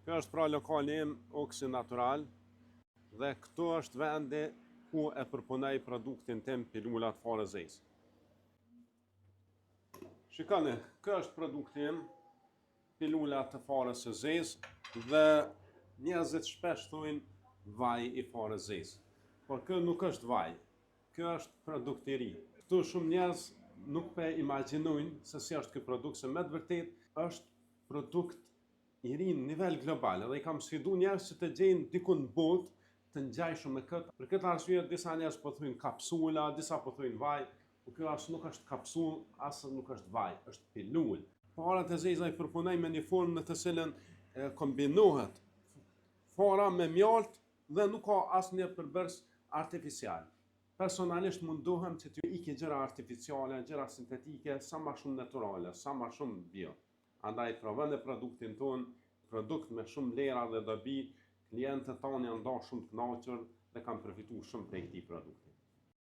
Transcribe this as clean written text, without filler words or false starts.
Kjo është pra lokali im Oksi Natural dhe këtu është vendi ku e përpunoj produktin tim pilulat fare zezë. Shikoni, kjo është produkti im pilulat të farës së zezë dhe njerëzit shpesh thojnë vaj i farës zezë. Por kjo nuk është vaj, kjo është produkt i ri. Këtu shumë njerëz nuk pe imagjinojnë se si është ky produkt, se me të vërtet është produkt i ri në nivel global, dhe i kam sfidu njerëz që të gjejnë diku në botë të ngjajshëm me këtë. Për këtë arsye disa njerëz po thojnë kapsula, disa po thojnë vaj, por kjo as nuk është kapsul, as nuk është vaj, është pilulë. Farat e zeza i përpunoj me një formë në të cilën kombinohet fara me mjalt dhe nuk ka asnjë përbërës artificial. Personalisht mundohem që t'ju iki gjëra artificiale, gjëra sintetike, sa ma shumë naturale, sa ma shumë bio. Andaj provën e produktin ton, produkt me shumë lera dhe dobi, klientët tanë janë ndarë shumë të kënaqur dhe kanë përfituar shumë prej këtij produkti.